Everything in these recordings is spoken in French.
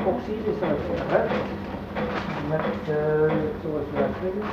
Oxide is uitgelegd met zoals we dat willen.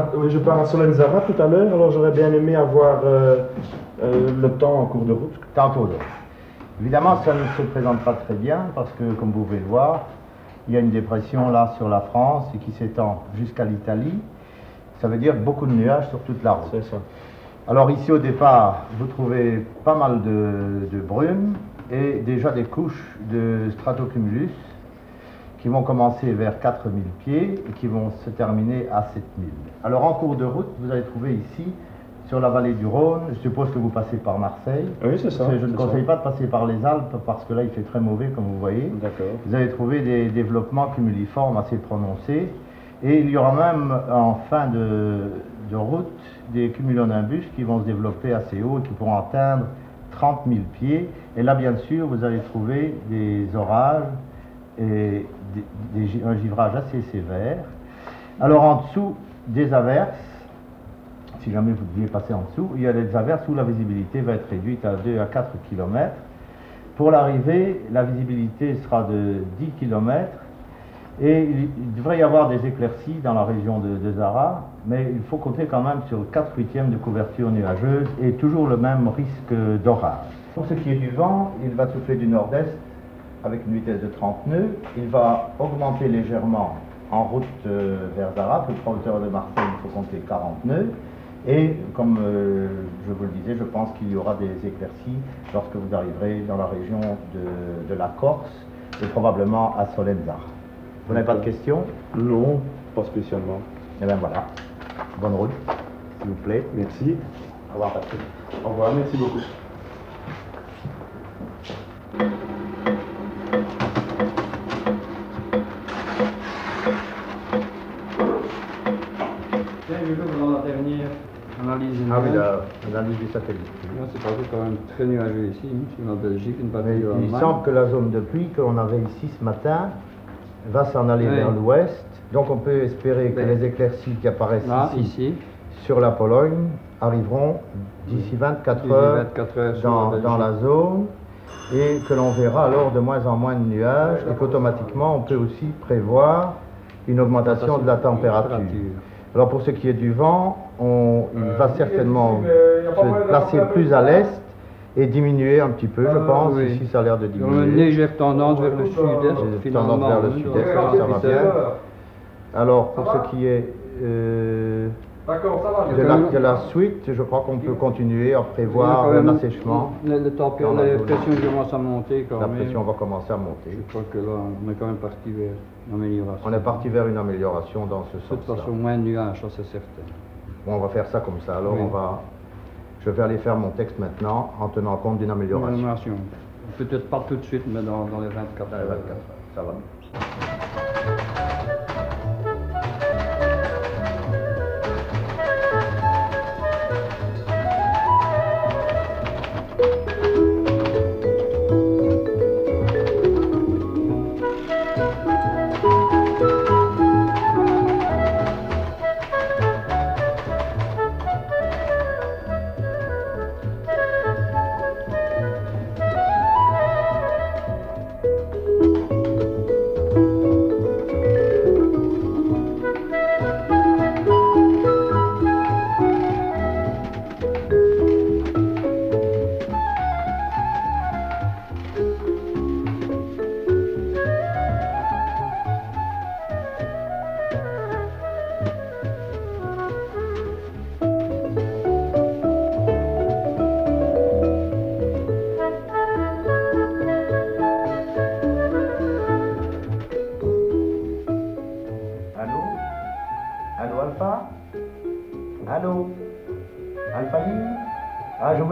Bonjour, je pars à Solenzara tout à l'heure, alors j'aurais bien aimé avoir le temps en cours de route. Temps en cours de route. Évidemment, ça ne se présente pas très bien parce que, comme vous pouvez le voir, il y a une dépression là sur la France et qui s'étend jusqu'à l'Italie. Ça veut dire beaucoup de nuages sur toute la route. C'est ça. Alors ici au départ, vous trouvez pas mal de brume et déjà des couches de stratocumulus qui vont commencer vers 4000 pieds et qui vont se terminer à 7000. Alors en cours de route, vous allez trouver ici, sur la vallée du Rhône, je suppose que vous passez par Marseille. Oui, c'est ça. Je ne conseille pas de passer par les Alpes parce que là il fait très mauvais comme vous voyez. D'accord. Vous allez trouver des développements cumuliformes assez prononcés et il y aura même en fin de route des cumulonimbus qui vont se développer assez haut et qui pourront atteindre 30 000 pieds. Et là bien sûr vous allez trouver des orages et un givrage assez sévère. Alors en dessous des averses, si jamais vous deviez passer en dessous, il y a des averses où la visibilité va être réduite à 2 à 4 km. Pour l'arrivée, la visibilité sera de 10 km et il devrait y avoir des éclaircies dans la région de Zara, mais il faut compter quand même sur 4/8 de couverture nuageuse et toujours le même risque d'orage. Pour ce qui est du vent, il va souffler du nord-est avec une vitesse de 30 nœuds. Il va augmenter légèrement en route vers Zara. Plus près hauteur de Marseille, il faut compter 40 nœuds. Et comme je vous le disais, je pense qu'il y aura des éclaircies lorsque vous arriverez dans la région de la Corse et probablement à Solenzara. Vous n'avez pas de questions? Non, pas spécialement. Eh bien voilà. Bonne route, s'il vous plaît. Merci. Au revoir Patrick. Au revoir, merci beaucoup. Dans la dernière analyse Ah oui, l'analyse du satellite. c'est pas quand même très nuageux ici, sur la Belgique, une partie Mais de il semble que la zone de pluie que l'on avait ici ce matin va s'en aller vers l'ouest. Donc on peut espérer que les éclaircies qui apparaissent ici sur la Pologne arriveront d'ici 24 heures dans la zone et que l'on verra alors de moins en moins de nuages et qu'automatiquement on peut aussi prévoir une augmentation de la température. Alors pour ce qui est du vent, il va certainement se placer plus à l'est et diminuer un petit peu, je pense. Oui. Ici ça a l'air de diminuer. Une légère tendance vers le sud-est, Tendance vers le sud-est, ça va bien. Alors pour ce qui est de la suite, je crois qu'on peut continuer à prévoir un assèchement. La pression commence à monter quand même. La pression va commencer à monter. Je crois que là, on est quand même parti vers une amélioration. On est parti vers une amélioration dans ce sens-là. De toute façon, moins de nuages, ça c'est certain. Bon, on va faire ça comme ça. Alors je vais aller faire mon texte maintenant en tenant compte d'une amélioration. Peut-être pas tout de suite, mais dans les 24 heures. 24 heures, ça va.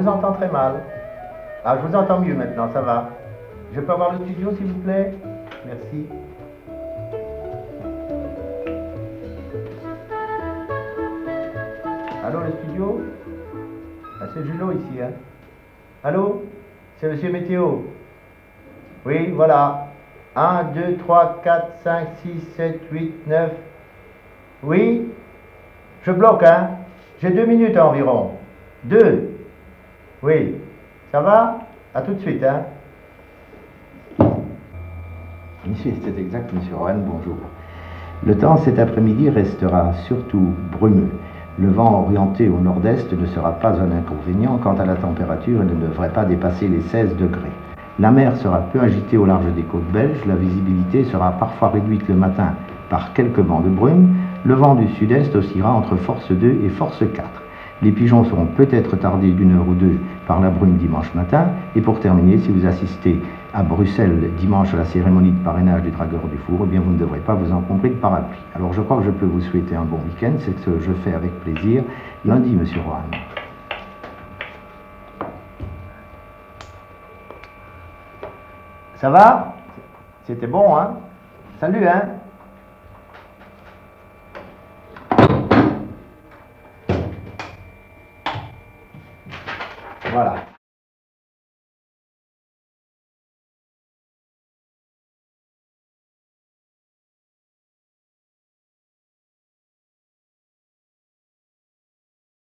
vous entends très mal. Ah, je vous entends mieux maintenant, ça va. Je peux avoir le studio, s'il vous plaît? Merci. Allô, le studio? Ah, c'est Julot ici, hein? Allô? C'est Monsieur Météo? Oui, voilà. 1, 2, 3, 4, 5, 6, 7, 8, 9. Oui? Je bloque, hein? J'ai 2 minutes environ. 2. Oui. Ça va? À tout de suite, hein? C'est exact, Monsieur Rohan, bonjour. Le temps cet après-midi restera surtout brumeux. Le vent orienté au nord-est ne sera pas un inconvénient. Quant à la température, elle ne devrait pas dépasser les 16 degrés. La mer sera peu agitée au large des côtes belges. La visibilité sera parfois réduite le matin par quelques bancs de brume. Le vent du sud-est oscillera entre force 2 et force 4. Les pigeons seront peut-être tardés d'1 heure ou 2 par la brume dimanche matin. Et pour terminer, si vous assistez à Bruxelles dimanche à la cérémonie de parrainage du dragueur du four, eh bien vous ne devrez pas vous encombrer de parapluie. Alors je crois que je peux vous souhaiter un bon week-end, c'est ce que je fais avec plaisir. Lundi, Monsieur Rohan. Ça va? C'était bon, hein? Salut, hein?